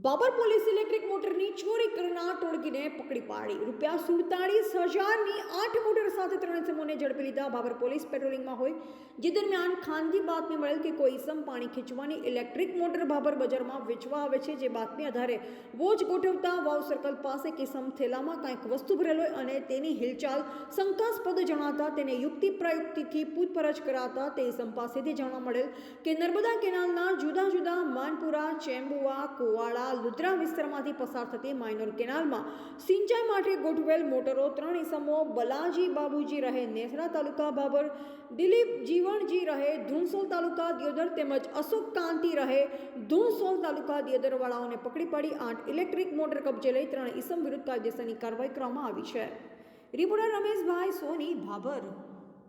Babur police electric મોટરની ચોરી કરનાર ટોળકીને પકડી પાડી ₹47,000ની 8 મોટર સાથે 3 ઇસમોને ઝડપી લીધા। બાબર પોલીસ પેટ્રોલિંગમાં હોય જે દરમિયાન ખાનગી બાતમી મળેલ કે કોઈ ઇસમ પાણી ખેંચવાની ઇલેક્ટ્રિક મોટર બાબર બજારમાં વેચવા આવે છે, જે બાતમી આધારે વોચ ગોઠવતા વાવ સર્કલ પાસે કિસમ થેલામાં કંઈક વસ્તુ ભરેલ હોય અને તેની હિલચાલ શંકાસ્પદ જણાતા તેને યુક્તિ પ્રયુક્તિથી પૂછપરછ કરાતા તે ઇસમ પાસેથી જાણવા મળેલ કે નર્મદા કેનાલના જુદા જુદા માનપુરા, ચેમ્બુઆ, કુવાડા, લુદ્રા વિસ્તારમાંથી પસાર થતી માઇનોર કેનાલમાં સિંચાઈ માટે ગોઠવેલ મોટરો 3 ઇસમો બલાજી બાબુજી રહે નેસડા તાલુકા બાબર, દિલીપ જીવણજી રહે ધુણસોલ તાલુકા દિયોદર તેમજ અશોક કાંતિ રહે ધુણસોલ તાલુકા દિયોદર વાળાઓને પકડી પાડી 8 ઇલેક્ટ્રિક મોટર કબજે લઈ 3 ઇસમ વિરુદ્ધ કાયદેસરની કાર્યવાહી કરવામાં આવી છે। રિપોર્ટર રમેશભાઈ સોની, ભાભર।